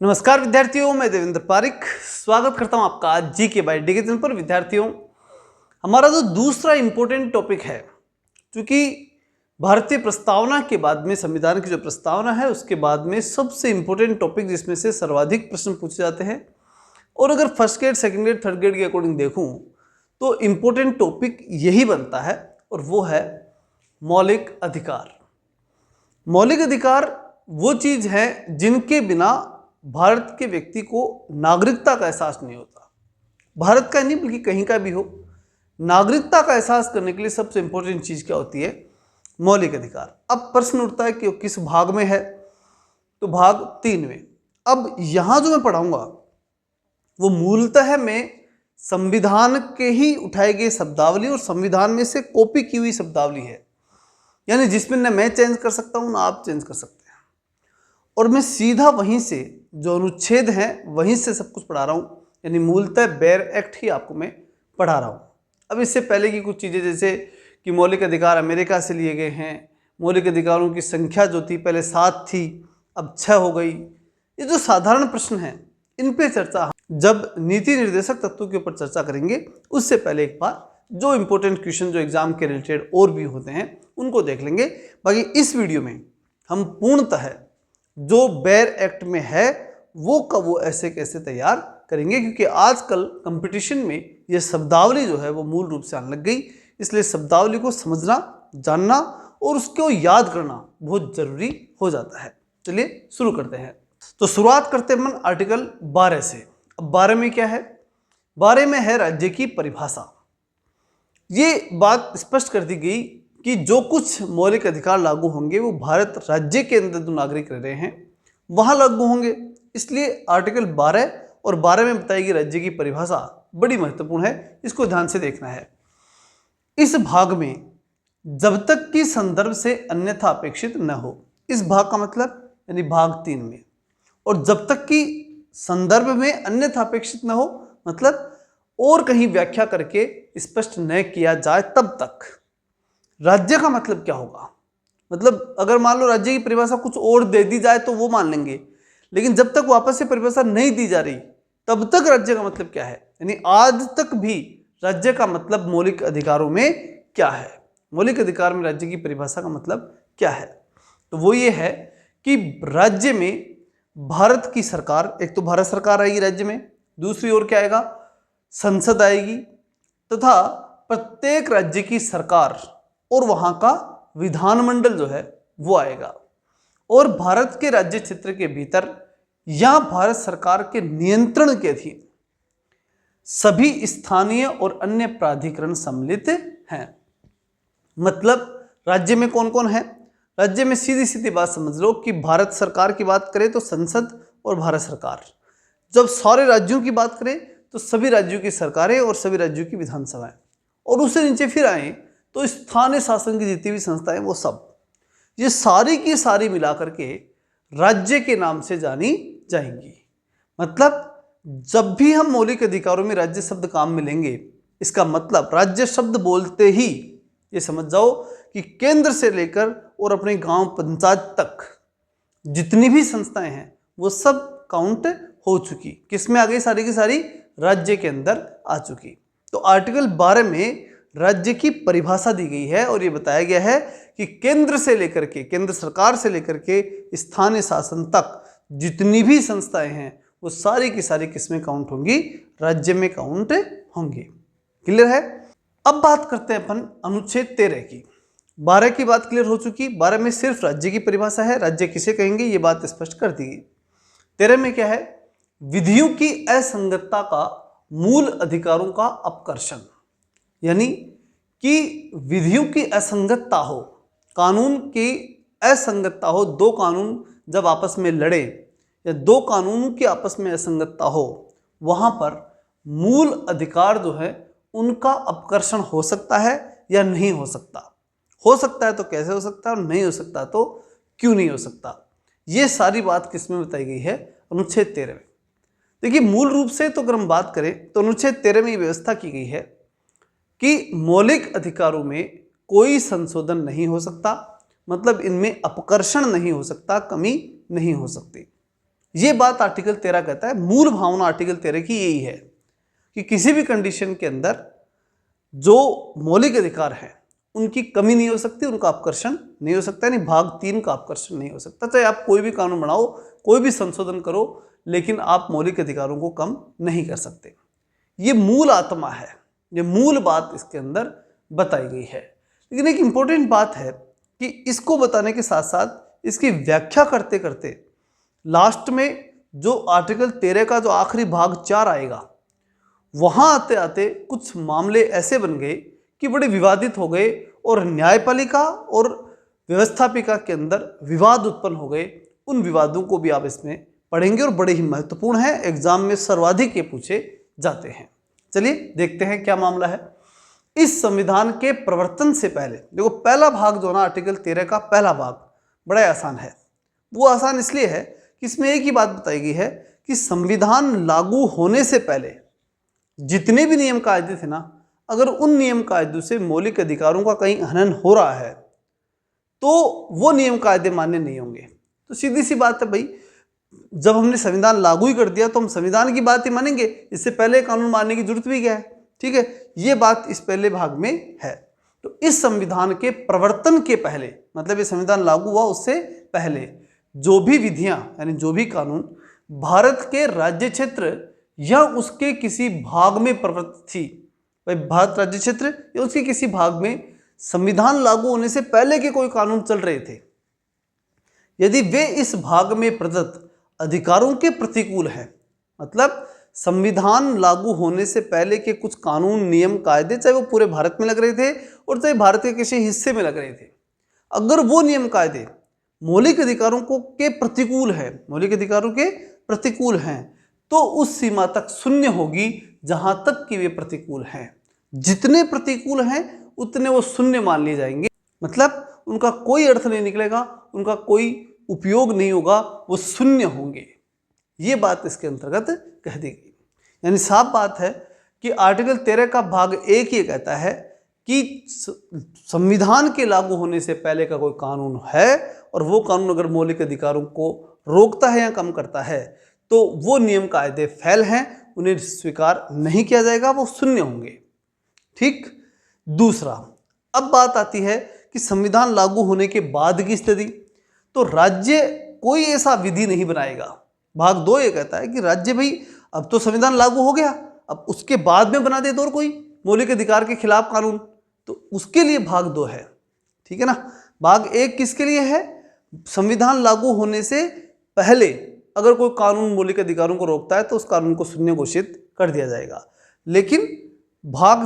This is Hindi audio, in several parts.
नमस्कार विद्यार्थियों, मैं देवेंद्र पारिक स्वागत करता हूं आपका आज जी के बाय डी पर। विद्यार्थियों, हमारा जो दूसरा इंपॉर्टेंट टॉपिक है, क्योंकि भारतीय प्रस्तावना के बाद में संविधान की जो प्रस्तावना है उसके बाद में सबसे इंपॉर्टेंट टॉपिक जिसमें से सर्वाधिक प्रश्न पूछे जाते हैं, और अगर first grade, second grade, third grade के अकॉर्डिंग देखूं तो इंपॉर्टेंट टॉपिक यही बनता है, और वो है मौलिक अधिकार। मौलिक अधिकार वो चीज है जिनके बिना भारत के व्यक्ति को नागरिकता का एहसास नहीं होता। भारत का नहीं बल्कि कहीं का भी हो, नागरिकता का एहसास करने के लिए सबसे इंपॉर्टेंट चीज क्या होती है? मौलिक अधिकार। अब प्रश्न उठता है कि किस भाग में है, तो भाग 3 में। अब यहां जो मैं पढ़ाऊंगा वो मूलतः मैं संविधान के ही उठाए गए शब्दावली और संविधान में से कॉपी की हुई शब्दावली है, यानी जिसमें न मैं चेंज कर सकता हूं ना आप चेंज कर सकते हैं, और मैं सीधा वहीं से जो अनुच्छेद हैं वहीं से सब कुछ पढ़ा रहा हूँ, यानी मूलतः बेयर एक्ट ही आपको मैं पढ़ा रहा हूँ। अब इससे पहले की कुछ चीज़ें, जैसे कि मौलिक अधिकार अमेरिका से लिए गए हैं, मौलिक अधिकारों की संख्या जो थी पहले 7 थी अब 6 हो गई, ये जो साधारण प्रश्न हैं इन पे चर्चा जब नीति निर्देशक तत्वों के ऊपर चर्चा करेंगे उससे पहले एक बार जो इंपॉर्टेंट क्वेश्चन जो एग्जाम के रिलेटेड और भी होते हैं उनको देख लेंगे। बाकी इस वीडियो में हम पूर्णतः जो बेयर एक्ट में है वो का वो ऐसे कैसे तैयार करेंगे, क्योंकि आजकल कंपटीशन में ये शब्दावली जो है वो मूल रूप से आने लग गई, इसलिए शब्दावली को समझना, जानना और उसको याद करना बहुत जरूरी हो जाता है। चलिए शुरू करते हैं। तो शुरुआत करते हैं अपन आर्टिकल 12 से। अब 12 में क्या है? 12 में है राज्य की परिभाषा। ये बात स्पष्ट कर दी गई कि जो कुछ मौलिक अधिकार लागू होंगे वो भारत राज्य के अंदर जो नागरिक रह रहे हैं वहां लागू होंगे, इसलिए आर्टिकल 12 और 12 में बताई गई राज्य की परिभाषा बड़ी महत्वपूर्ण है, इसको ध्यान से देखना है। इस भाग में जब तक कि संदर्भ से अन्यथा अपेक्षित न हो, इस भाग का मतलब यानी भाग 3 में, और जब तक कि संदर्भ में अन्यथा अपेक्षित न हो मतलब और कहीं व्याख्या करके स्पष्ट न किया जाए तब तक राज्य का मतलब क्या होगा। मतलब अगर मान लो राज्य की परिभाषा कुछ और दे दी जाए तो वो मान लेंगे, लेकिन जब तक वापस से परिभाषा नहीं दी जा रही तब तक राज्य का मतलब क्या है, यानी आज तक भी राज्य का मतलब मौलिक अधिकारों में क्या है, मौलिक अधिकार में राज्य की परिभाषा का मतलब क्या है। तो वो ये है कि राज्य में भारत की सरकार, एक तो भारत सरकार आएगी राज्य में, दूसरी ओर क्या आएगा? संसद आएगी, तथा प्रत्येक राज्य की सरकार और वहां का विधानमंडल जो है वो आएगा, और भारत के राज्य क्षेत्र के भीतर या भारत सरकार के नियंत्रण के अधीन सभी स्थानीय और अन्य प्राधिकरण सम्मिलित हैं। मतलब राज्य में कौन कौन है? राज्य में सीधी सीधी बात समझ लो कि भारत सरकार की बात करें तो संसद और भारत सरकार, जब सारे राज्यों की बात करें तो सभी राज्यों की सरकारें और सभी राज्यों की विधानसभाएं, और उससे नीचे फिर आए तो स्थानीय शासन की जितनी भी संस्थाएं वो सब, ये सारी की सारी मिलाकर के राज्य के नाम से जानी जाएंगी। मतलब जब भी हम मौलिक अधिकारों में राज्य शब्द काम में लेंगे, इसका मतलब राज्य शब्द बोलते ही ये समझ जाओ कि केंद्र से लेकर और अपने गांव पंचायत तक जितनी भी संस्थाएं हैं वो सब काउंट हो चुकी, किसमें आ गई? सारी की सारी राज्य के अंदर आ चुकी। तो आर्टिकल 12 में राज्य की परिभाषा दी गई है, और ये बताया गया है कि केंद्र से लेकर के, केंद्र सरकार से लेकर के स्थानीय शासन तक जितनी भी संस्थाएं हैं वो सारी की सारी किसमें काउंट होंगी? राज्य में काउंट होंगी। क्लियर है? अब बात करते हैं अपन अनुच्छेद 13 की। 12 की बात क्लियर हो चुकी, 12 में सिर्फ राज्य की परिभाषा है, राज्य किसे कहेंगे ये बात स्पष्ट कर दी गई। 13 में क्या है? विधियों की असंगतता का मूल अधिकारों का अपकर्षण, यानी कि विधियों की असंगतता हो, कानून की असंगतता हो, दो कानून जब आपस में लड़े या दो कानूनों की आपस में असंगतता हो, वहां पर मूल अधिकार जो है उनका अपकर्षण हो सकता है या नहीं हो सकता। हो सकता है तो कैसे हो सकता है, और नहीं हो सकता तो क्यों नहीं हो सकता। ये सारी बात किसमें बताई गई है? अनुच्छेद 13 में। देखिए मूल रूप से तो अगर हम बात करें तो अनुच्छेद 13 में ये व्यवस्था की गई है कि मौलिक अधिकारों में कोई संशोधन नहीं हो सकता, मतलब इनमें अपकर्षण नहीं हो सकता, कमी नहीं हो सकती। ये बात आर्टिकल 13 कहता है। मूल भावना आर्टिकल 13 की यही है कि किसी भी कंडीशन के अंदर जो मौलिक अधिकार हैं उनकी कमी नहीं हो सकती, उनका अपकर्षण नहीं हो सकता, यानी भाग 3 का अपकर्षण नहीं हो सकता। चाहे आप कोई भी कानून बनाओ, कोई भी संशोधन करो, लेकिन आप मौलिक अधिकारों को कम नहीं कर सकते। ये मूल आत्मा है, ये मूल बात इसके अंदर बताई गई है। लेकिन एक इंपॉर्टेंट बात है कि इसको बताने के साथ साथ इसकी व्याख्या करते करते लास्ट में जो आर्टिकल 13 का जो आखिरी भाग 4 आएगा, वहां आते आते कुछ मामले ऐसे बन गए कि बड़े विवादित हो गए और न्यायपालिका और व्यवस्थापिका के अंदर विवाद उत्पन्न हो गए। उन विवादों को भी आप इसमें पढ़ेंगे और बड़े ही महत्वपूर्ण हैं, एग्जाम में सर्वाधिक ये पूछे जाते हैं। चलिए देखते हैं क्या मामला है। इस संविधान के प्रवर्तन से पहले, देखो पहला भाग जो ना आर्टिकल 13 का पहला भाग बड़ा आसान है। वो आसान इसलिए है कि इसमें एक ही बात बताई गई है कि संविधान लागू होने से पहले जितने भी नियम कायदे थे ना, अगर उन नियम कायदों से मौलिक अधिकारों का कहीं हनन हो रहा है तो वो नियम कायदे मान्य नहीं होंगे। तो सीधी सी बात है भाई, जब हमने संविधान लागू ही कर दिया तो हम संविधान की बात ही मानेंगे, इससे पहले कानून मानने की जरूरत भी क्या है। ठीक है, ये बात इस पहले भाग में है। तो इस संविधान के प्रवर्तन के पहले, मतलब ये संविधान लागू हुआ उससे पहले जो भी विधियां यानी जो भी कानून भारत के राज्य क्षेत्र या उसके किसी भाग में प्रवर्तित थी, भाई भारत राज्य क्षेत्र या उसके किसी भाग में संविधान लागू होने से पहले के कोई कानून चल रहे थे, यदि वे इस भाग में प्रदत्त अधिकारों के प्रतिकूल हैं, मतलब संविधान लागू होने से पहले के कुछ कानून नियम कायदे, चाहे वो पूरे भारत में लग रहे थे और चाहे भारत के किसी हिस्से में लग रहे थे, अगर वो नियम कायदे मौलिक अधिकारों को के प्रतिकूल है, मौलिक अधिकारों के प्रतिकूल हैं, तो उस सीमा तक शून्य होगी जहां तक कि वे प्रतिकूल हैं। जितने प्रतिकूल हैं उतने वो शून्य मान लिए जाएंगे, मतलब उनका कोई अर्थ नहीं निकलेगा, उनका कोई उपयोग नहीं होगा, वो शून्य होंगे। ये बात इसके अंतर्गत कह दी गई। यानी साफ बात है कि आर्टिकल 13 का भाग 1 ये कहता है कि संविधान के लागू होने से पहले का कोई कानून है और वो कानून अगर मौलिक अधिकारों को रोकता है या कम करता है तो वो नियम कायदे फैल हैं, उन्हें स्वीकार नहीं किया जाएगा, वो शून्य होंगे। ठीक। दूसरा, अब बात आती है कि संविधान लागू होने के बाद की स्थिति, तो राज्य कोई ऐसा विधि नहीं बनाएगा। भाग 2 ये कहता है कि राज्य भाई अब तो संविधान लागू हो गया, अब उसके बाद में बना दे तो और कोई मौलिक अधिकार के खिलाफ कानून, तो उसके लिए भाग 2 है। ठीक है ना। भाग 1 किसके लिए है? संविधान लागू होने से पहले अगर कोई कानून मौलिक अधिकारों को रोकता है तो उस कानून को शून्य घोषित कर दिया जाएगा। लेकिन भाग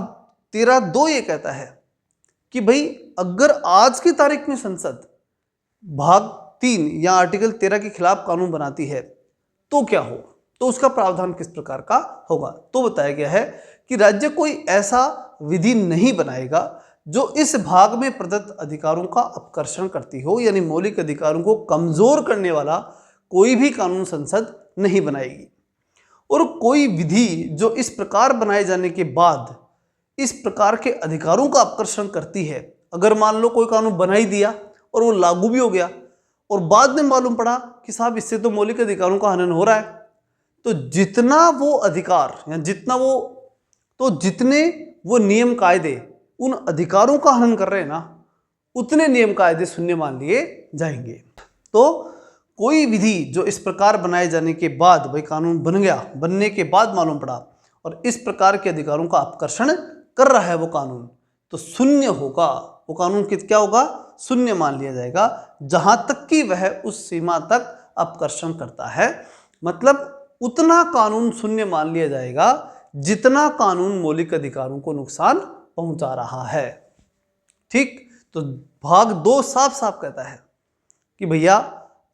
13(2) ये कहता है कि भाई अगर आज की तारीख में संसद भाग 3 या आर्टिकल 13 के खिलाफ कानून बनाती है तो क्या हो, तो उसका प्रावधान किस प्रकार का होगा। तो बताया गया है कि राज्य कोई ऐसा विधि नहीं बनाएगा जो इस भाग में प्रदत्त अधिकारों का अपकर्षण करती हो, यानी मौलिक अधिकारों को कमजोर करने वाला कोई भी कानून संसद नहीं बनाएगी। और कोई विधि जो इस प्रकार बनाए जाने के बाद इस प्रकार के अधिकारों का अपकर्षण करती है, अगर मान लो कोई कानून बना ही दिया और वो लागू भी हो गया और बाद में मालूम पड़ा कि साहब इससे तो मौलिक अधिकारों का हनन हो रहा है, तो जितना वो अधिकार या जितने वो नियम कायदे उन अधिकारों का हनन कर रहे हैं ना, उतने नियम कायदे शून्य मान लिए जाएंगे। तो कोई विधि जो इस प्रकार बनाए जाने के बाद, भाई कानून बन गया, बनने के बाद मालूम पड़ा और इस प्रकार के अधिकारों का अपकर्षण कर रहा है वो कानून, तो शून्य होगा, वो कानून क्या होगा, शून्य मान लिया जाएगा, जहां तक कि वह उस सीमा तक अपकर्षण करता है। मतलब उतना कानून शून्य मान लिया जाएगा जितना कानून मौलिक अधिकारों को नुकसान पहुंचा रहा है। ठीक। तो भाग 2 साफ साफ कहता है कि भैया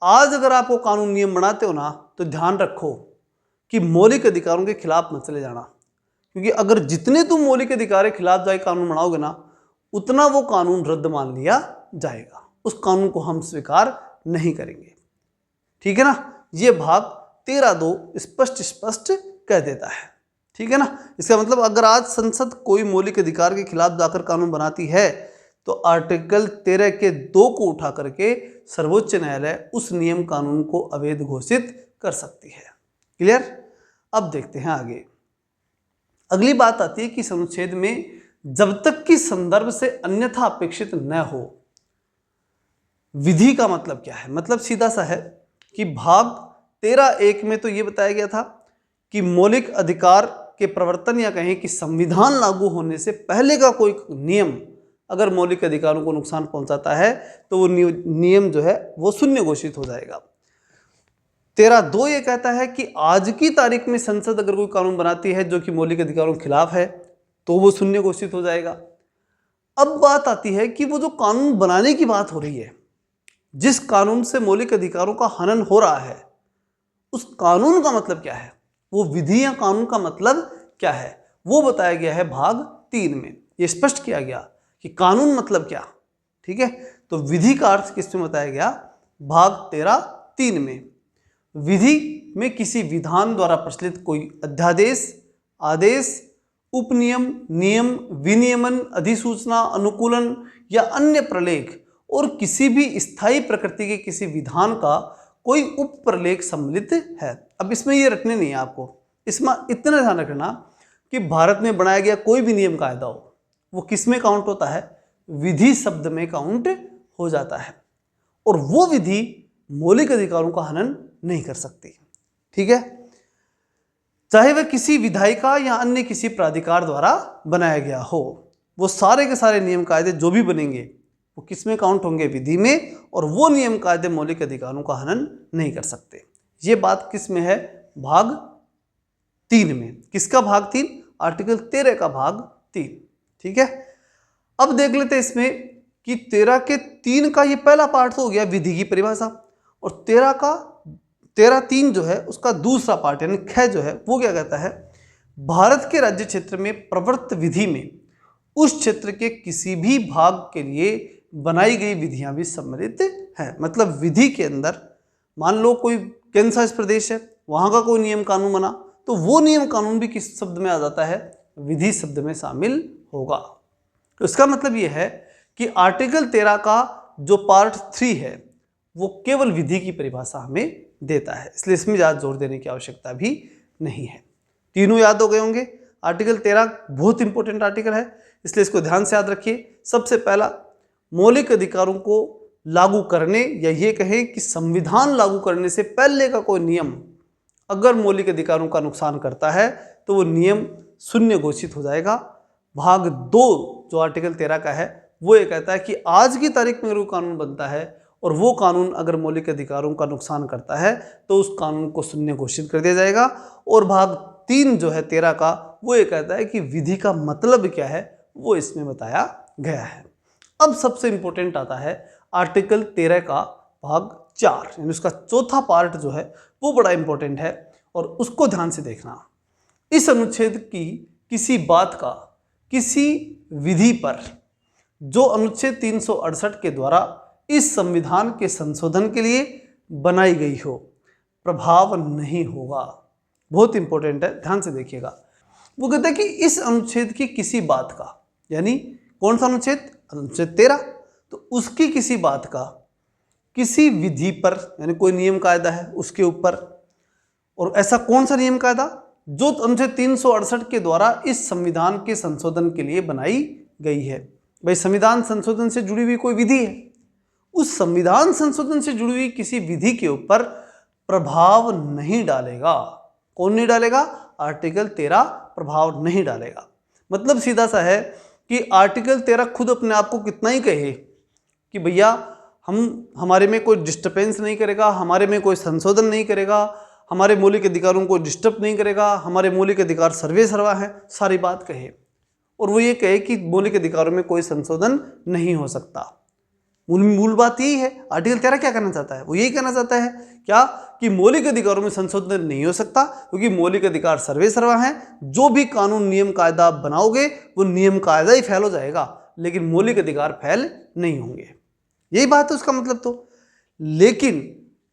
आज अगर आप वो कानून नियम बनाते हो ना, तो ध्यान रखो कि मौलिक अधिकारों के खिलाफ मत चले जाना, क्योंकि अगर जितने तुम मौलिक अधिकार के खिलाफ जाके कानून बनाओगे ना, उतना वो कानून रद्द मान लिया जाएगा, उस कानून को हम स्वीकार नहीं करेंगे। ठीक है ना। ये भाग 13(2) स्पष्ट कह देता है। ठीक है ना। इसका मतलब अगर आज संसद कोई मौलिक अधिकार के खिलाफ जाकर कानून बनाती है तो आर्टिकल 13 के 2 को उठा करके सर्वोच्च न्यायालय उस नियम कानून को अवैध घोषित कर सकती है। क्लियर? अब देखते हैं आगे। अगली बात आती है कि इस अनुच्छेद में जब तक कि संदर्भ से अन्यथा अपेक्षित न हो। विधि का मतलब क्या है? मतलब सीधा सा है कि भाग 13(1) में तो ये बताया गया था कि मौलिक अधिकार के प्रवर्तन या कहें कि संविधान लागू होने से पहले का कोई नियम अगर मौलिक अधिकारों को नुकसान पहुंचाता है तो वो नियम जो है वो शून्य घोषित हो जाएगा। 13(2) ये कहता है कि आज की तारीख में संसद अगर कोई कानून बनाती है जो कि मौलिक अधिकारों के खिलाफ है तो वो शून्य घोषित हो जाएगा। अब बात आती है कि वो जो कानून बनाने की बात हो रही है, जिस कानून से मौलिक अधिकारों का हनन हो रहा है, उस कानून का मतलब क्या है, वो विधि या कानून का मतलब क्या है, वो बताया गया है भाग 3 में। ये स्पष्ट किया गया कि कानून मतलब क्या। ठीक है, तो विधि का अर्थ किसमें बताया गया? भाग 13(3) में। विधि में किसी विधान द्वारा प्रचलित कोई अध्यादेश, आदेश, उपनियम, नियम, विनियमन, अधिसूचना, अनुकूलन या अन्य प्रलेख और किसी भी स्थायी प्रकृति के किसी विधान का कोई उप प्रलेख सम्मिलित है। अब इसमें ये रटने नहीं है आपको, इसमें इतना ध्यान रखना कि भारत में बनाया गया कोई भी नियम कायदा हो वो किस में काउंट होता है? विधि शब्द में काउंट हो जाता है, और वो विधि मौलिक अधिकारों का हनन नहीं कर सकती। ठीक है, चाहे वह किसी विधायिका या अन्य किसी प्राधिकार द्वारा बनाया गया हो। वो सारे के सारे नियम कायदे जो भी बनेंगे वो किस में काउंट होंगे? विधि में, और वो नियम कायदे मौलिक अधिकारों का हनन नहीं कर सकते। ये बात किस में है? भाग 3 में। किसका भाग 3? आर्टिकल 13 का भाग 3। ठीक है, अब देख लेते हैं इसमें कि 13 के 3 का ये पहला पार्ट तो हो गया विधि की परिभाषा, और 13(3) जो है उसका दूसरा पार्ट यानी ख जो है वो क्या कहता है? भारत के राज्य क्षेत्र में प्रवर्त विधि में उस क्षेत्र के किसी भी भाग के लिए बनाई गई विधियां भी सम्मिलित हैं। मतलब विधि के अंदर मान लो कोई केंद्र शासित प्रदेश है, वहां का कोई नियम कानून बना तो वो नियम कानून भी किस शब्द में आ जाता है? विधि शब्द में शामिल होगा। तो इसका मतलब यह है कि आर्टिकल 13 का जो पार्ट 3 है वो केवल विधि की परिभाषा हमें देता है, इसलिए इसमें ज़्यादा जोर देने की आवश्यकता भी नहीं है। तीनों याद हो गए होंगे। आर्टिकल 13 बहुत इंपॉर्टेंट आर्टिकल है, इसलिए इसको ध्यान से याद रखिए। सबसे पहला, मौलिक अधिकारों को लागू करने या ये कहें कि संविधान लागू करने से पहले का कोई नियम अगर मौलिक अधिकारों का नुकसान करता है तो वो नियम शून्य घोषित हो जाएगा। भाग 2 जो आर्टिकल 13 का है वो ये कहता है कि आज की तारीख में अगर कोई कानून बनता है और वो कानून अगर मौलिक अधिकारों का नुकसान करता है तो उस कानून को शून्य घोषित कर दिया जाएगा। और भाग 3 जो है 13 का वो ये कहता है कि विधि का मतलब क्या है वो इसमें बताया गया है। अब सबसे इंपॉर्टेंट आता है आर्टिकल 13 का भाग 4 यानी उसका चौथा पार्ट जो है वो बड़ा इंपॉर्टेंट है और उसको ध्यान से देखना। इस अनुच्छेद की किसी बात का किसी विधि पर जो अनुच्छेद 368 के द्वारा इस संविधान के संशोधन के लिए बनाई गई हो प्रभाव नहीं होगा। बहुत इंपॉर्टेंट है, ध्यान से देखिएगा। वो कहते हैं कि इस अनुच्छेद की किसी बात का, यानी कौन सा अनुच्छेद? अनुच्छेद 13। तो उसकी किसी बात का किसी विधि पर यानी कोई नियम कायदा है उसके ऊपर, और ऐसा कौन सा नियम कायदा जो अनुच्छेद 368 के द्वारा इस संविधान के संशोधन के लिए बनाई गई है। भाई संविधान संशोधन से जुड़ी हुई कोई विधि है, उस संविधान संशोधन से जुड़ी हुई किसी विधि के ऊपर प्रभाव नहीं डालेगा। कौन नहीं डालेगा? आर्टिकल 13 प्रभाव नहीं डालेगा। मतलब सीधा सा है कि आर्टिकल 13 खुद अपने आप को कितना ही कहे कि भैया हमारे में कोई डिस्टर्बेंस नहीं करेगा, हमारे में कोई संशोधन नहीं करेगा, हमारे मौलिक अधिकारों को डिस्टर्ब नहीं करेगा, हमारे मौलिक अधिकार सर्वे सर्वा है, सारी बात कहे और वो ये कहे कि मौलिक अधिकारों में कोई संशोधन नहीं हो सकता। मूल बात यही है। आर्टिकल 13 क्या करना चाहता है? वो यही कहना चाहता है क्या कि मौलिक अधिकारों में संशोधन नहीं हो सकता क्योंकि मौलिक अधिकार सर्वे सर्वा है। जो भी कानून नियम कायदा बनाओगे वो नियम कायदा ही फेल हो जाएगा लेकिन मौलिक अधिकार फेल नहीं होंगे। यही बात है उसका मतलब। तो लेकिन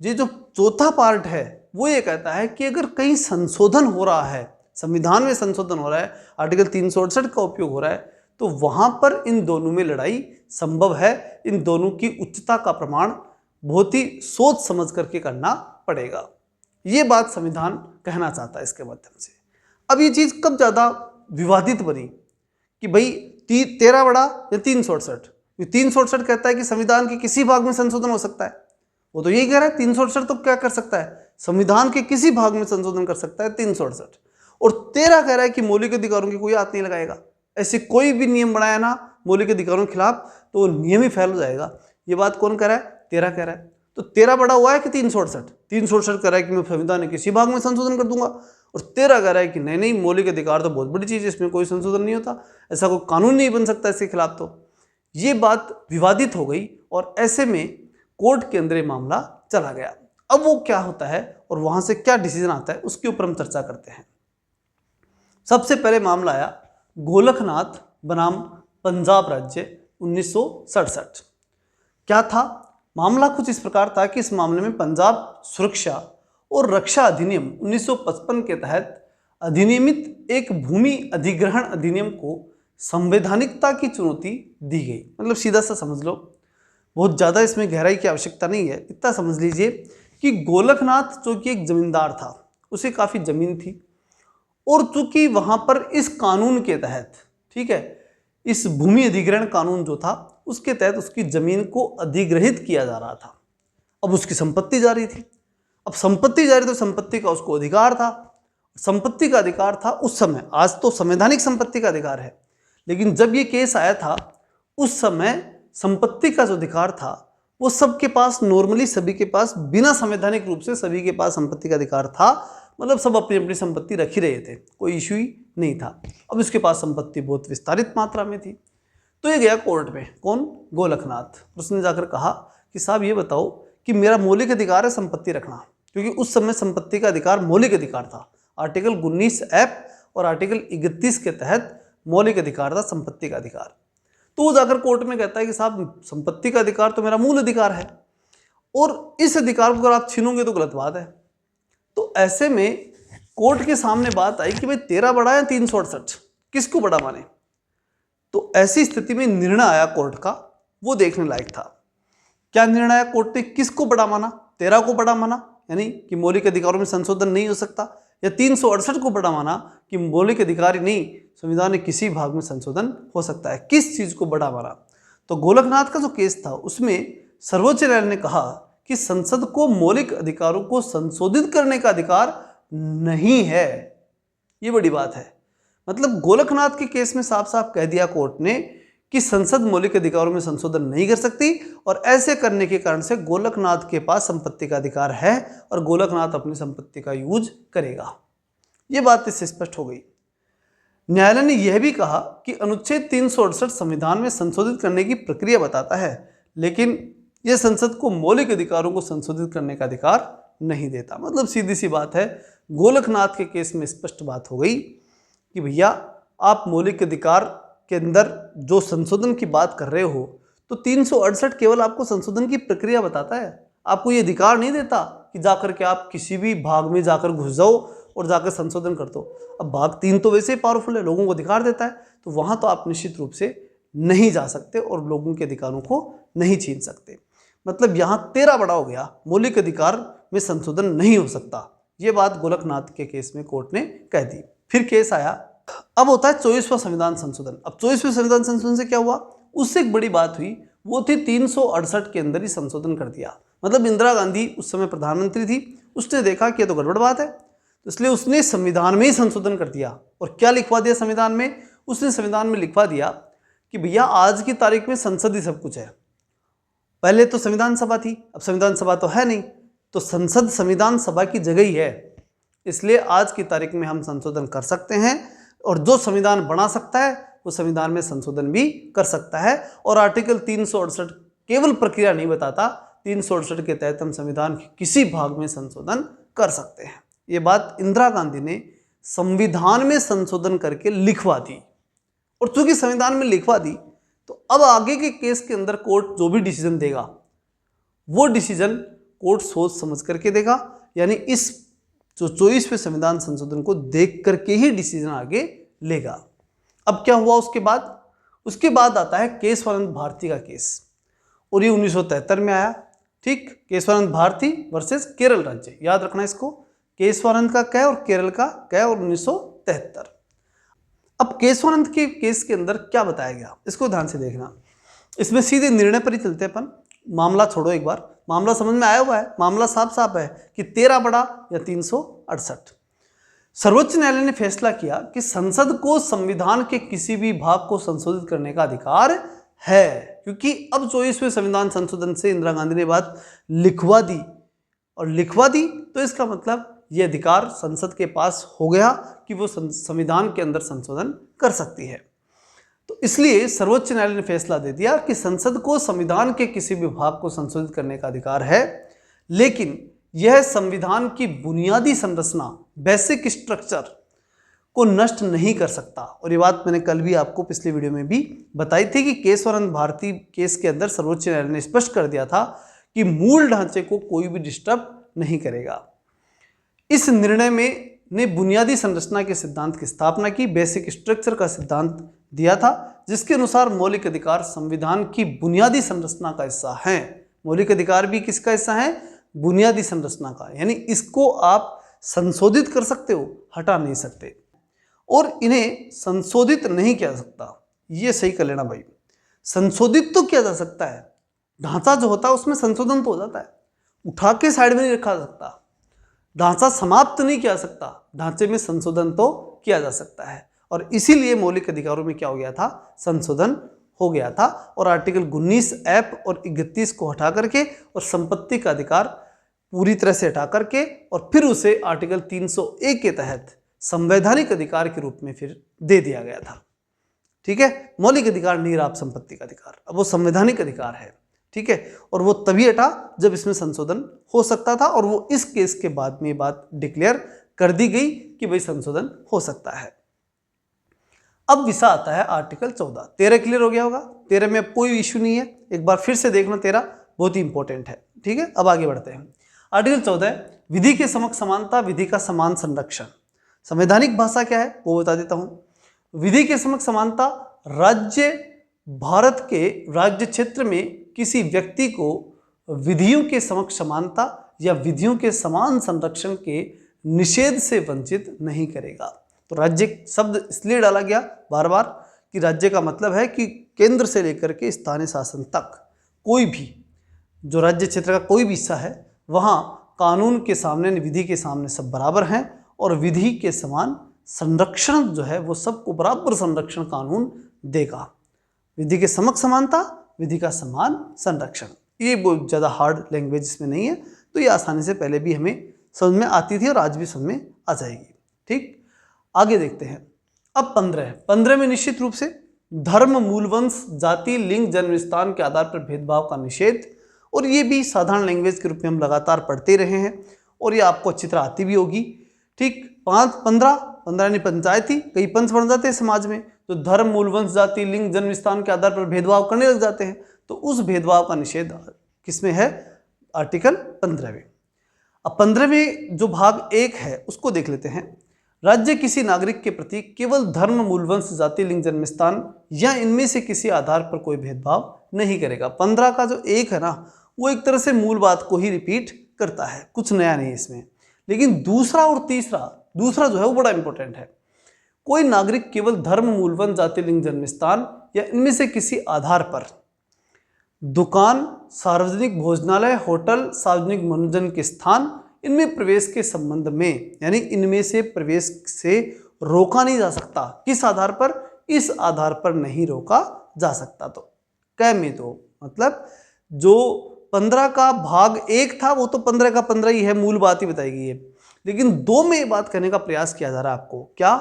ये जो चौथा पार्ट है वो ये कहता है कि अगर कहीं संशोधन हो रहा है, संविधान में संशोधन हो रहा है, आर्टिकल 368 का उपयोग हो रहा है, तो वहां पर इन दोनों में लड़ाई संभव है। इन दोनों की उच्चता का प्रमाण बहुत ही सोच समझ करके करना पड़ेगा। ये बात संविधान कहना चाहता है इसके माध्यम से। अब ये चीज़ कब ज़्यादा विवादित बनी कि भाई 13 बड़ा या 368? 368 कहता है कि संविधान के किसी भाग में संशोधन हो सकता है, वो तो यही कह रहा है 368 तो क्या कर सकता है, संविधान के किसी भाग में संशोधन कर सकता है 368। और 13 कह रहा है कि मौलिक अधिकारों की कोई हाथ नहीं लगाएगा। ऐसे कोई भी नियम बनाया ना मौलिक अधिकारों के खिलाफ तो वो नियम ही फेल हो जाएगा। ये बात कौन कह रहा है? 13 कह रहा है। तो 13 बड़ा हुआ है कि 368? 368 कह रहा है कि मैं संविधान के किसी भाग में संशोधन कर दूंगा, और 13 कह रहा है कि नहीं नहीं, मौलिक अधिकार तो बहुत बड़ी चीज़ है, इसमें कोई संशोधन नहीं होता, ऐसा कोई कानून नहीं बन सकता इसके खिलाफ। तो ये बात विवादित हो गई और ऐसे में कोर्ट के अंदर ये मामला चला गया। अब वो क्या होता है और वहां से क्या डिसीजन आता है उसके ऊपर हम चर्चा करते हैं। सबसे पहले मामला आया गोलकनाथ बनाम पंजाब राज्य 1967। क्या था मामला? कुछ इस प्रकार था कि इस मामले में पंजाब सुरक्षा और रक्षा अधिनियम 1955 के तहत अधिनियमित एक भूमि अधिग्रहण अधिनियम को संवैधानिकता की चुनौती दी गई। मतलब सीधा सा समझ लो, बहुत ज़्यादा इसमें गहराई की आवश्यकता नहीं है, इतना समझ लीजिए कि गोलकनाथ जो कि एक जमींदार था, उसे काफ़ी ज़मीन थी, और चूंकि वहाँ पर इस कानून के तहत, ठीक है, इस भूमि अधिग्रहण कानून जो था उसके तहत उसकी ज़मीन को अधिग्रहित किया जा रहा था। अब उसकी संपत्ति जा रही थी। अब संपत्ति जा रही तो संपत्ति का उसको अधिकार था। संपत्ति का अधिकार था उस समय, आज तो संवैधानिक संपत्ति का अधिकार है, लेकिन जब ये केस आया था उस समय संपत्ति का जो अधिकार था वो सबके पास, नॉर्मली सभी के पास, बिना संवैधानिक रूप से सभी के पास संपत्ति का अधिकार था। मतलब सब अपनी अपनी संपत्ति रख ही रहे थे, कोई इशू ही नहीं था। अब इसके पास संपत्ति बहुत विस्तारित मात्रा में थी, तो ये गया कोर्ट में। कौन? गोलकनाथ। उसने जाकर कहा कि साहब ये बताओ कि मेरा मौलिक अधिकार है संपत्ति रखना, क्योंकि उस समय संपत्ति का अधिकार मौलिक अधिकार था। आर्टिकल 19 ऐप और आर्टिकल 31 के तहत मौलिक अधिकार था संपत्ति का अधिकार। तो वो जाकर कोर्ट में कहता है कि साहब संपत्ति का अधिकार तो मेरा मूल अधिकार है, और इस अधिकार को अगर आप छीनोगे तो गलत बात है। तो ऐसे में कोर्ट के सामने बात आई कि भाई 13 बड़ा या 368, किसको बड़ा माने? तो ऐसी स्थिति में निर्णय आया कोर्ट का, वो देखने लायक था। क्या निर्णय आया कोर्ट ने? किसको बड़ा माना? 13 को बड़ा माना, यानी कि मौलिक अधिकारों में संशोधन नहीं हो सकता, या 368 को बड़ा माना कि मौलिक अधिकार ही नहीं, संविधान के किसी भाग में संशोधन हो सकता है। किस चीज को बड़ा माना? तो गोलकनाथ का जो केस था उसमें सर्वोच्च न्यायालय ने कहा कि संसद को मौलिक अधिकारों को संशोधित करने का अधिकार नहीं है। ये बड़ी बात है। मतलब गोलकनाथ के केस में साफ साफ कह दिया कोर्ट ने कि संसद मौलिक अधिकारों में संशोधन नहीं कर सकती, और ऐसे करने के कारण से गोलकनाथ के पास संपत्ति का अधिकार है और गोलकनाथ अपनी संपत्ति का यूज करेगा। ये बात इससे स्पष्ट हो गई। न्यायालय ने यह भी कहा कि अनुच्छेद 368 संविधान में संशोधित करने की प्रक्रिया बताता है, लेकिन यह संसद को मौलिक अधिकारों को संशोधित करने का अधिकार नहीं देता। मतलब सीधी सी बात है, गोलकनाथ के केस में स्पष्ट बात हो गई कि भैया आप मौलिक अधिकार के अंदर जो संशोधन की बात कर रहे हो, तो 368 केवल आपको संशोधन की प्रक्रिया बताता है, आपको ये अधिकार नहीं देता कि जाकर के आप किसी भी भाग में जाकर घुस जाओ और जाकर संशोधन कर दो। अब भाग 3 तो वैसे ही पावरफुल है, लोगों को अधिकार देता है, तो वहाँ तो आप निश्चित रूप से नहीं जा सकते और लोगों के अधिकारों को नहीं छीन सकते। मतलब यहाँ 13 बड़ा हो गया, मौलिक अधिकार में संशोधन नहीं हो सकता। ये बात गोलकनाथ के केस में कोर्ट ने कह दी। फिर केस आया, अब होता है 24वां संविधान संशोधन। अब 24वें संविधान संशोधन से क्या हुआ? उससे एक बड़ी बात हुई, वो थी 368 के अंदर ही संशोधन कर दिया। मतलब इंदिरा गांधी उस समय प्रधानमंत्री थी, उसने देखा कि ये तो गड़बड़ बात है, तो इसलिए उसने संविधान में ही संशोधन कर दिया। और क्या लिखवा दिया संविधान में? उसने संविधान में लिखवा दिया कि भैया आज की तारीख में संसद ही सब कुछ है। पहले तो संविधान सभा थी, अब संविधान सभा तो है नहीं, तो संसद संविधान सभा की जगह ही है, इसलिए आज की तारीख में हम संशोधन कर सकते हैं, और जो संविधान बना सकता है वो संविधान में संशोधन भी कर सकता है। और आर्टिकल 368 केवल प्रक्रिया नहीं बताता, 368 के तहत हम संविधान के किसी भाग में संशोधन कर सकते हैं। ये बात इंदिरा गांधी ने संविधान में संशोधन करके लिखवा दी, और चूंकि संविधान में लिखवा दी तो अब आगे के केस के अंदर कोर्ट जो भी डिसीजन देगा वो डिसीजन कोर्ट सोच समझ करके देगा, यानी इस जो 24वें संविधान संशोधन को देख करके ही डिसीजन आगे लेगा। अब क्या हुआ उसके बाद? उसके बाद आता है केशवानंद भारती का केस, और ये 1973 में आया। ठीक, केशवानंद भारती वर्सेस केरल राज्य, याद रखना इसको, केशवानंद का कै और केरल का कै और 1973। अब केशवानंद के केस के अंदर क्या बताया गया इसको ध्यान से देखना। इसमें सीधे निर्णय पर ही चलते अपन, मामला छोड़ो एक बार, मामला समझ में आया हुआ है, मामला साफ साफ है कि 13 बड़ा या 368। सर्वोच्च न्यायालय ने फैसला किया कि संसद को संविधान के किसी भी भाग को संशोधित करने का अधिकार है, क्योंकि अब 24वें संविधान संशोधन से इंदिरा गांधी ने बात लिखवा दी, और लिखवा दी तो इसका मतलब ये अधिकार संसद के पास हो गया कि वो संविधान के अंदर संशोधन कर सकती है। तो इसलिए सर्वोच्च न्यायालय ने फैसला दे दिया कि संसद को संविधान के किसी भी भाग को संशोधित करने का अधिकार है, लेकिन यह संविधान की बुनियादी संरचना, बेसिक स्ट्रक्चर को नष्ट नहीं कर सकता। और ये बात मैंने कल भी आपको पिछले वीडियो में भी बताई थी कि केशवानंद भारती केस के अंदर सर्वोच्च न्यायालय ने स्पष्ट कर दिया था कि मूल ढांचे को कोई भी डिस्टर्ब नहीं करेगा। इस निर्णय में ने बुनियादी संरचना के सिद्धांत की स्थापना की, बेसिक स्ट्रक्चर का सिद्धांत दिया था, जिसके अनुसार मौलिक अधिकार संविधान की बुनियादी संरचना का हिस्सा हैं। मौलिक अधिकार भी किसका हिस्सा है? बुनियादी संरचना का, यानी इसको आप संशोधित कर सकते हो, हटा नहीं सकते, और इन्हें संशोधित नहीं किया जा सकता। ये सही कर लेना भाई, संशोधित तो किया जा सकता है, ढांचा जो होता है उसमें संशोधन तो हो जाता है, उठा के साइड में नहीं रखा जा सकता। ढांचा समाप्त नहीं किया जा सकता, ढांचे में संशोधन तो किया जा सकता है। और इसीलिए मौलिक अधिकारों में क्या हो गया था? संशोधन हो गया था, और आर्टिकल 19 एफ और 31 को हटा करके और संपत्ति का अधिकार पूरी तरह से हटा करके और फिर उसे आर्टिकल 301 के तहत संवैधानिक अधिकार के रूप में फिर दे दिया गया था। ठीक है, मौलिक अधिकार नहीं रहा संपत्ति का अधिकार, अब वो संवैधानिक अधिकार है। ठीक है, और वो तभी हटा जब इसमें संशोधन हो सकता था, और वो इस केस के बाद में ये बात डिक्लेयर कर दी गई कि भाई संशोधन हो सकता है। अब विषय आता है आर्टिकल 14। 13 क्लियर हो गया होगा, 13 में अब कोई इश्यू नहीं है, एक बार फिर से देखना, 13 बहुत ही इंपॉर्टेंट है। ठीक है, अब आगे बढ़ते हैं। आर्टिकल 14 विधि के समक्ष समानता, विधि का समान संरक्षण। संवैधानिक भाषा क्या है वो बता देता हूं। विधि के समक्ष समानता, राज्य भारत के राज्य क्षेत्र में किसी व्यक्ति को विधियों के समक्ष समानता या विधियों के समान संरक्षण के निषेध से वंचित नहीं करेगा। तो राज्य शब्द इसलिए डाला गया बार बार कि राज्य का मतलब है कि केंद्र से लेकर के स्थानीय शासन तक कोई भी जो राज्य क्षेत्र का कोई भी हिस्सा है, वहाँ कानून के सामने, विधि के सामने सब बराबर हैं, और विधि के समान संरक्षण जो है वो सबको बराबर संरक्षण कानून देगा। विधि के समक्ष समानता, विधि का समान संरक्षण, ये बहुत ज़्यादा हार्ड लैंग्वेज इसमें नहीं है, तो ये आसानी से पहले भी हमें समझ में आती थी और आज भी समझ में आ जाएगी। ठीक, आगे देखते हैं। अब 15 में निश्चित रूप से धर्म, मूलवंश, जाति, लिंग, जन्म स्थान के आधार पर भेदभाव का निषेध, और ये भी साधारण लैंग्वेज के रूप में हम लगातार पढ़ते रहे हैं और ये आपको अच्छी तरह आती भी होगी। ठीक, 15 यानी पंचायती, कई पंच बन जाते हैं समाज में, तो धर्म, मूलवंश, जाति, लिंग, जन्म स्थान के आधार पर भेदभाव करने लग जाते हैं, तो उस भेदभाव का निषेध किसमें है? आर्टिकल 15 में। अब 15 में जो भाग 1 है उसको देख लेते हैं। राज्य किसी नागरिक के प्रति केवल धर्म, मूलवंश, जाति, लिंग, जन्म स्थान या इनमें से किसी आधार पर कोई भेदभाव नहीं करेगा। 15 का जो 1 है ना, वो एक तरह से मूल बात को ही रिपीट करता है, कुछ नया नहीं इसमें। लेकिन दूसरा और दूसरा जो है वो बड़ा इंपॉर्टेंट है। कोई नागरिक केवल धर्म, मूलवंश, जाति, लिंग, जन्म स्थान या इनमें से किसी आधार पर दुकान, सार्वजनिक भोजनालय, होटल, सार्वजनिक मनोरंजन के स्थान, इनमें प्रवेश के संबंध में, यानी इनमें से प्रवेश से रोका नहीं जा सकता। किस आधार पर? इस आधार पर नहीं रोका जा सकता। तो कै में तो मतलब जो 15 का भाग 1 था वो तो 15 का 15 ही है, मूल बात ही बताई गई है। लेकिन 2 में ये बात करने का प्रयास किया जा रहा है आपको, क्या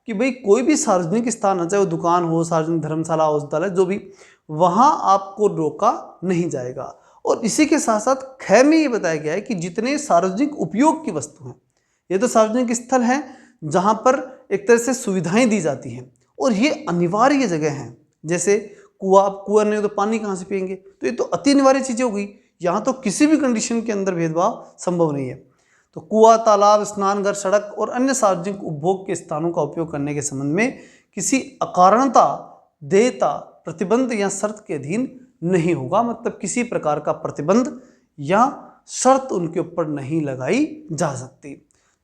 कि भाई कोई भी सार्वजनिक स्थान हो, चाहे वो दुकान हो, सार्वजनिक धर्मशाला, औषधालय, जो भी, वहाँ आपको रोका नहीं जाएगा। और इसी के साथ साथ ख में ये बताया गया है कि जितने सार्वजनिक उपयोग की वस्तु हैं, ये तो सार्वजनिक स्थल हैं जहाँ पर एक तरह से सुविधाएं दी जाती हैं और ये अनिवार्य जगह हैं। जैसे कुआं नहीं हो तो पानी कहाँ से पियेंगे, तो ये तो अति अनिवार्य चीज़ें हो गई। यहाँ तो किसी भी कंडीशन के अंदर भेदभाव संभव नहीं है। तो कुआं, तालाब, स्नानघर, सड़क और अन्य सार्वजनिक उपभोग के स्थानों का उपयोग करने के संबंध में किसी अकारणता, देयता, प्रतिबंध या शर्त के अधीन नहीं होगा। मतलब किसी प्रकार का प्रतिबंध या शर्त उनके ऊपर नहीं लगाई जा सकती।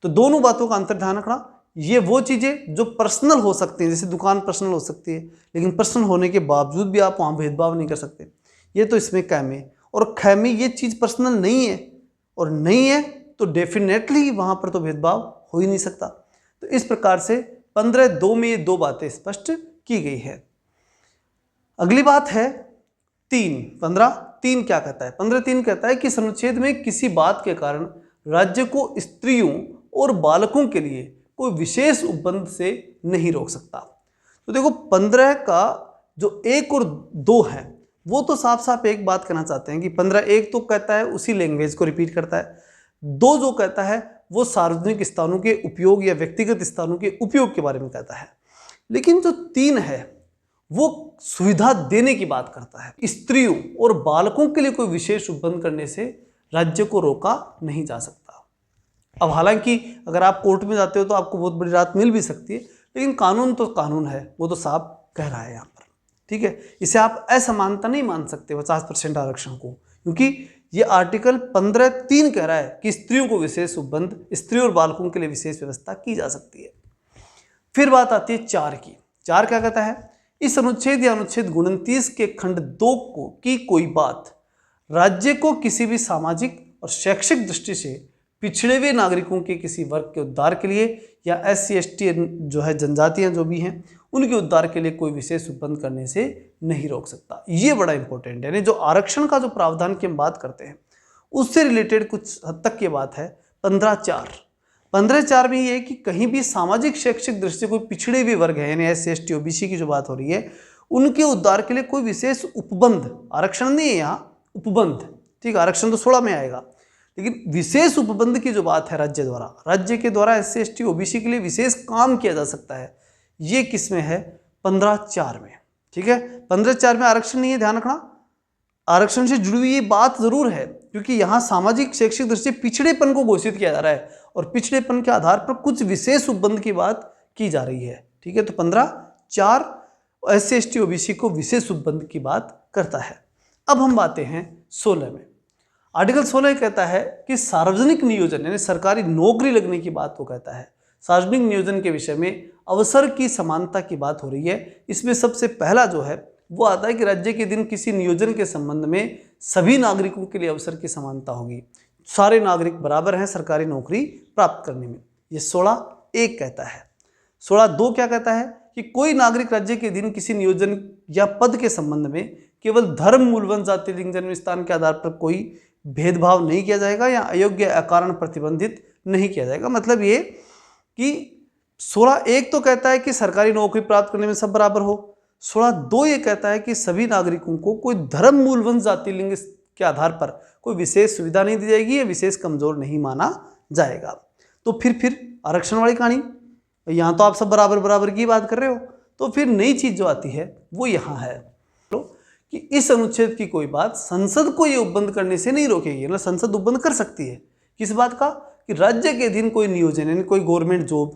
तो दोनों बातों का अंतर ध्यान रखना। ये वो चीज़ें जो पर्सनल हो सकती हैं, जैसे दुकान पर्सनल हो सकती है, लेकिन पर्सनल होने के बावजूद भी आप वहाँ भेदभाव नहीं कर सकते, ये तो इसमें कैम है। और खैमी ये चीज़ पर्सनल नहीं है, और नहीं है तो डेफिनेटली वहाँ पर तो भेदभाव हो ही नहीं सकता। तो इस प्रकार से 15(2) में ये दो बातें स्पष्ट की गई है। अगली बात है 15(3) क्या कहता है? 15(3) कहता है कि इस अनुच्छेद में किसी बात के कारण राज्य को स्त्रियों और बालकों के लिए कोई विशेष उपबंध से नहीं रोक सकता। तो देखो 15 का जो 1 और 2 है वो तो साफ साफ एक बात कहना चाहते हैं कि 15(1) तो कहता है उसी लैंग्वेज को रिपीट करता है, 2 जो कहता है वो सार्वजनिक स्थानों के उपयोग या व्यक्तिगत स्थानों के उपयोग के बारे में कहता है। लेकिन जो 3 है वो सुविधा देने की बात करता है, स्त्रियों और बालकों के लिए कोई विशेष उपबंध करने से राज्य को रोका नहीं जा सकता। अब हालांकि अगर आप कोर्ट में जाते हो तो आपको बहुत बड़ी राहत मिल भी सकती है, लेकिन कानून तो कानून है, वो तो साफ कह रहा है यहाँ पर, ठीक है। इसे आप असमानता नहीं मान सकते 50% आरक्षण को, क्योंकि ये आर्टिकल 15(3) कह रहा है कि स्त्रियों को विशेष उपबंध, स्त्रियों और बालकों के लिए विशेष व्यवस्था की जा सकती है। फिर बात आती है 4 की। 4 क्या कहता है? इस अनुच्छेद या अनुच्छेद 29 के खंड 2 की कोई बात राज्य को किसी भी सामाजिक और शैक्षिक दृष्टि से पिछड़े हुए नागरिकों के किसी वर्ग के उद्धार के लिए या SC ST जो है जनजातियां जो भी हैं उनके उद्धार के लिए कोई विशेष उपबंध करने से नहीं रोक सकता। ये बड़ा इंपॉर्टेंट है, यानी जो आरक्षण का जो प्रावधान की हम बात करते हैं उससे रिलेटेड कुछ हद तक की बात है 15(4). 15(4) में ये है कि कहीं भी सामाजिक शैक्षिक दृष्टि से कोई पिछड़े हुए वर्ग है, यानी SC ST OBC की जो बात हो रही है, उनके उद्धार के लिए कोई विशेष उपबंध, आरक्षण नहीं है यहाँ, उपबंध, ठीक, आरक्षण तो 16 में आएगा, लेकिन विशेष उपबंध की जो बात है राज्य के द्वारा SC ST OBC के लिए विशेष काम किया जा सकता है, ये किस में है? 15(4) में, ठीक है। 15(4) में आरक्षण नहीं है, ध्यान रखना। आरक्षण से जुड़ी हुई ये बात जरूर है, क्योंकि यहाँ सामाजिक शैक्षिक दृष्टि से पिछड़ेपन को घोषित किया जा रहा है और पिछड़ेपन के आधार पर कुछ विशेष उपबंध की बात की जा रही है, ठीक है। तो 15(4) SC ST OBC को विशेष उपबंध की बात करता है। अब हम आते हैं 16 में। आर्टिकल 16 कहता है कि सार्वजनिक नियोजन यानी सरकारी नौकरी लगने की बात को कहता है। सार्वजनिक नियोजन के विषय में अवसर की समानता की बात हो रही है। इसमें सबसे पहला जो है वो आता है कि राज्य के दिन किसी नियोजन के संबंध में सभी नागरिकों के लिए अवसर की समानता होगी, सारे नागरिक बराबर हैं सरकारी नौकरी प्राप्त करने में, ये 16(1) कहता है। 16(2) क्या कहता है कि कोई नागरिक राज्य के दिन किसी नियोजन या पद के संबंध में केवल धर्म, मूल, वंश, जाति, लिंग, जन्म स्थान के आधार पर कोई भेदभाव नहीं किया जाएगा या अयोग्य अकारण प्रतिबंधित नहीं किया जाएगा। मतलब ये कि 16(1) तो कहता है कि सरकारी नौकरी प्राप्त करने में सब बराबर हो, 16(2) ये कहता है कि सभी नागरिकों को कोई धर्म, मूल, वंश, जाति, लिंग के आधार पर कोई विशेष सुविधा नहीं दी जाएगी या विशेष कमजोर नहीं माना जाएगा। तो फिर आरक्षण वाली कहानी, यहाँ तो आप सब बराबर बराबर की बात कर रहे हो, तो फिर नई चीज जो आती है वो यहाँ है कि इस अनुच्छेद की कोई बात संसद को ये उपबंध करने से नहीं रोकेगी। मतलब संसद उपबंध कर सकती है किस बात का? कि राज्य के अधीन कोई नियोजन यानी कोई गवर्नमेंट जॉब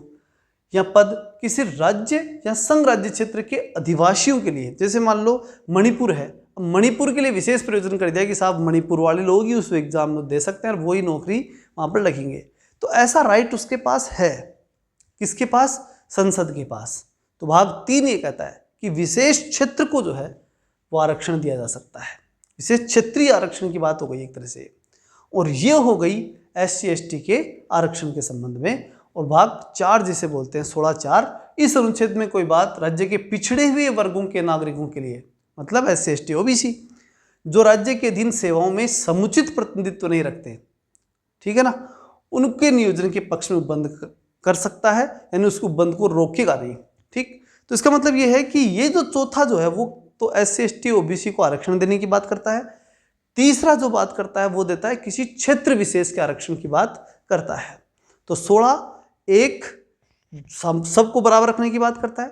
या पद किसी राज्य या संघ राज्य क्षेत्र के अधिवासियों के लिए, जैसे मान लो मणिपुर है, मणिपुर के लिए विशेष प्रयोजन कर दिया कि साहब मणिपुर वाले लोग ही उस एग्जाम में दे सकते हैं और वही नौकरी वहाँ पर लगेंगे, तो ऐसा राइट उसके पास है। किसके पास? संसद के पास। तो भाग 3 ये कहता है कि विशेष क्षेत्र को जो है वो आरक्षण दिया जा सकता है। विशेष क्षेत्रीय आरक्षण की बात हो गई एक तरह से, और ये हो गई SC ST के आरक्षण के संबंध में। और भाग 4 जिसे बोलते हैं 16(4), इस अनुच्छेद में कोई बात राज्य के पिछड़े हुए वर्गों के नागरिकों के लिए, मतलब SC ST OBC, जो राज्य के अधीन सेवाओं में समुचित प्रतिनिधित्व नहीं रखते, ठीक है ना, उनके नियोजन के पक्ष में उपबंध कर सकता है, यानी उसको उपबंध को रोकेगा नहीं, ठीक। तो इसका मतलब ये है कि ये जो चौथा जो है वो तो SC ST OBC को आरक्षण देने की बात करता है। तीसरा जो बात करता है वो देता है किसी क्षेत्र विशेष के आरक्षण की बात करता है। तो 16(1) सबको बराबर रखने की बात करता है,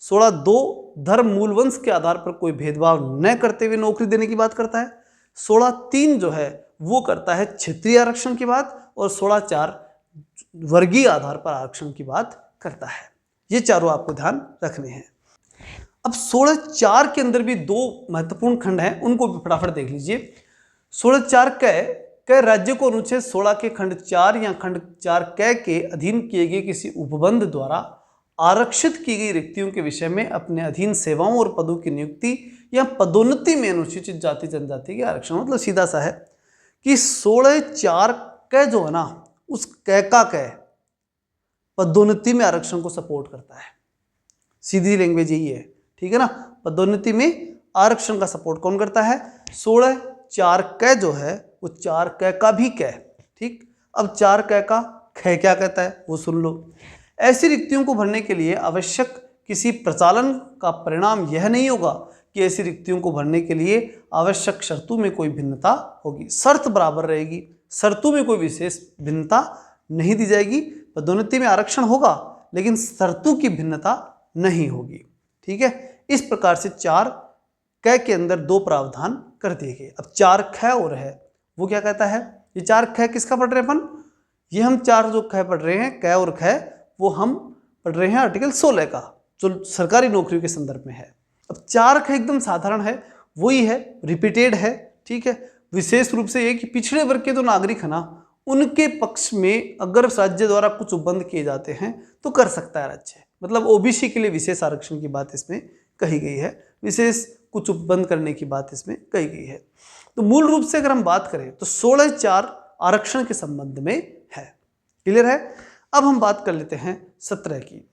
16(2) धर्म, मूल, वंश के आधार पर कोई भेदभाव न करते हुए नौकरी देने की बात करता है, 16(3) जो है वो करता है क्षेत्रीय आरक्षण की बात, और 16(4) वर्गीय आधार पर आरक्षण की बात करता है। ये चारों आपको ध्यान रखने हैं। अब 16(4) के अंदर भी 2 महत्वपूर्ण खंड हैं, उनको भी फटाफट देख लीजिए। 16(4) का है क राज्य को अनुच्छेद 16 के खंड 4 या खंड 4 क के अधीन किए गए किसी उपबंध द्वारा आरक्षित की गई रिक्तियों के विषय में अपने अधीन सेवाओं और पदों की नियुक्ति या पदोन्नति में अनुसूचित जाति जनजाति के आरक्षण। मतलब सीधा सा है कि 16(4) क जो है ना, उस क पदोन्नति में आरक्षण को सपोर्ट करता है। सीधी लैंग्वेज यही है, ठीक है ना। पदोन्नति में आरक्षण का सपोर्ट कौन करता है? 16(4) क जो है वो 4 क का भी क, ठीक। अब 4 क का ख क्या कहता है वो सुन लो। ऐसी रिक्तियों को भरने के लिए आवश्यक किसी प्रचालन का परिणाम यह नहीं होगा कि ऐसी रिक्तियों को भरने के लिए आवश्यक शर्तों में कोई भिन्नता होगी। शर्त बराबर रहेगी, शर्तों में कोई विशेष भिन्नता नहीं दी जाएगी। पदोन्नति में आरक्षण होगा लेकिन शर्तों की भिन्नता नहीं होगी, ठीक है। इस प्रकार से 4 क के अंदर 2 प्रावधान कर दिए गए। अब 4 ख और है वो क्या कहता है? ये 4 ख किसका पढ़ रहे हैं अपन? ये हम 4 जो ख पढ़ रहे हैं, क और ख, वो हम पढ़ रहे हैं आर्टिकल 16 का, जो सरकारी नौकरियों के संदर्भ में है। अब 4 ख एकदम साधारण है, वही है, रिपीटेड है, ठीक है। विशेष रूप से ये कि पिछड़े वर्ग के जो नागरिक है ना, उनके पक्ष में अगर राज्य द्वारा कुछ उपबंध किए जाते हैं तो कर सकता है राज्य। मतलब ओबीसी के लिए विशेष आरक्षण की बात इसमें कही गई है, विशेष कुछ उपबंध करने की बात इसमें कही गई है। तो मूल रूप से अगर हम बात करें तो 16(4) आरक्षण के संबंध में है। क्लियर है? अब हम बात कर लेते हैं 17 की।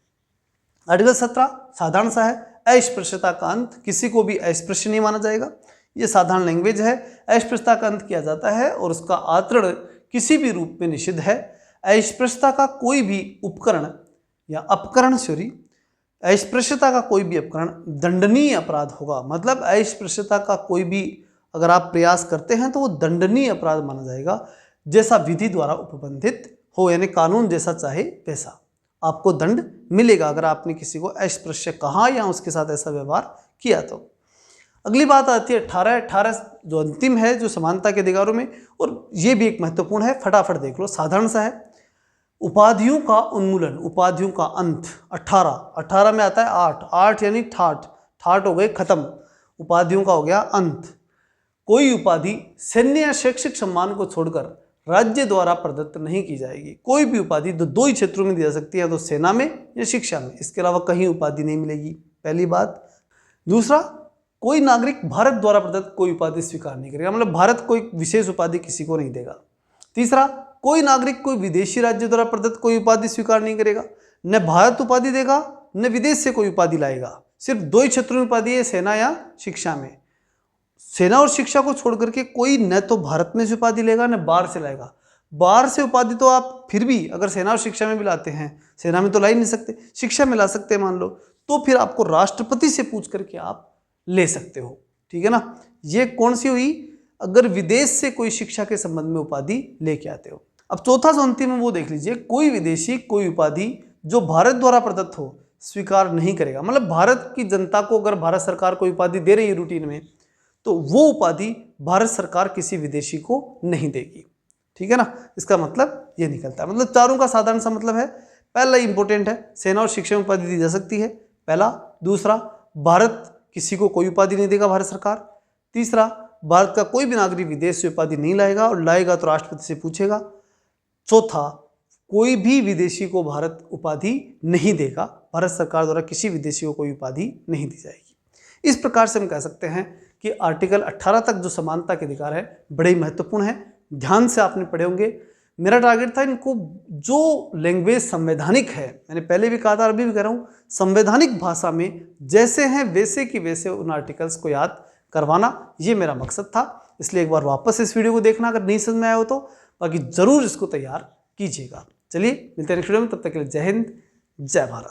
आर्टिकल 17 साधारण सा है, अस्पृश्यता का अंत, किसी को भी अस्पृश्य नहीं माना जाएगा। ये साधारण लैंग्वेज है। अस्पृश्यता का अंत किया जाता है और उसका आचरण किसी भी रूप में निषिद्ध है। अस्पृश्यता का कोई भी उपकरण या अपकरण अस्पृश्यता का कोई भी अपकरण दंडनीय अपराध होगा। मतलब अस्पृश्यता का कोई भी अगर आप प्रयास करते हैं तो वो दंडनीय अपराध माना जाएगा, जैसा विधि द्वारा उपबंधित हो, यानी कानून जैसा चाहे वैसा आपको दंड मिलेगा अगर आपने किसी को अस्पृश्य कहा या उसके साथ ऐसा व्यवहार किया तो। अगली बात आती है 18 जो अंतिम है, जो समानता के अधिकारों में, और ये भी एक महत्वपूर्ण है, फटाफट देख लो, साधारण सा है। उपाधियों का उन्मूलन, उपाधियों का अंत। 18 में आता है 8 यानी ठाट हो गए खत्म, उपाधियों का हो गया अंत। कोई उपाधि सैन्य या शैक्षिक सम्मान को छोड़कर राज्य द्वारा प्रदत्त नहीं की जाएगी। कोई भी उपाधि दो ही क्षेत्रों में दी जा सकती है, तो सेना में या शिक्षा में, इसके अलावा कहीं उपाधि नहीं मिलेगी, पहली बात। दूसरा, कोई नागरिक भारत द्वारा प्रदत्त कोई उपाधि स्वीकार नहीं करेगा, मतलब भारत कोई विशेष उपाधि किसी को नहीं देगा। तीसरा, कोई नागरिक कोई विदेशी राज्य द्वारा प्रदत्त कोई उपाधि स्वीकार नहीं करेगा, न भारत उपाधि देगा न विदेश से कोई उपाधि लाएगा। सिर्फ 2 ही क्षेत्रों में उपाधि है, सेना या शिक्षा में। सेना और शिक्षा को छोड़ करके कोई न तो भारत में से उपाधि लेगा न बाहर से लाएगा। बाहर से उपाधि तो आप फिर भी अगर सेना और शिक्षा में भी लाते हैं, सेना में तो ला ही नहीं सकते, शिक्षा में ला सकते हैं मान लो, तो फिर आपको राष्ट्रपति से पूछ करके आप ले सकते हो, ठीक है ना। ये कौन सी हुई? अगर विदेश से कोई शिक्षा के संबंध में उपाधि लेके आते हो। अब चौथा जो अंतिम है वो देख लीजिए, कोई विदेशी कोई उपाधि जो भारत द्वारा प्रदत्त हो स्वीकार नहीं करेगा। मतलब भारत की जनता को अगर भारत सरकार कोई उपाधि दे रही है रूटीन में, तो वो उपाधि भारत सरकार किसी विदेशी को नहीं देगी, ठीक है ना। इसका मतलब ये निकलता है, मतलब चारों का साधारण सा मतलब है। पहला इंपॉर्टेंट है, सेना और शिक्षा में उपाधि दी जा सकती है, पहला। दूसरा, भारत किसी को कोई उपाधि नहीं देगा भारत सरकार। तीसरा, भारत का कोई भी नागरिक विदेश से उपाधि नहीं लाएगा, और लाएगा तो राष्ट्रपति से पूछेगा। चौथा, कोई भी विदेशी को भारत उपाधि नहीं देगा, भारत सरकार द्वारा किसी विदेशी को कोई उपाधि नहीं दी जाएगी। इस प्रकार से हम कह सकते हैं कि आर्टिकल 18 तक जो समानता के अधिकार है बड़े ही महत्वपूर्ण है। ध्यान से आपने पढ़े होंगे। मेरा टारगेट था इनको जो लैंग्वेज संवैधानिक है, मैंने पहले भी कहा था, अभी भी कह रहा हूँ, संवैधानिक भाषा में जैसे हैं वैसे की वैसे उन आर्टिकल्स को याद करवाना, ये मेरा मकसद था। इसलिए एक बार वापस इस वीडियो को देखना अगर नहीं समझ में आया हो तो, बाकी जरूर इसको तैयार कीजिएगा। चलिए मिलते हैं नेक्स्ट वीडियो में, तब तक के लिए जय हिंद, जय भारत।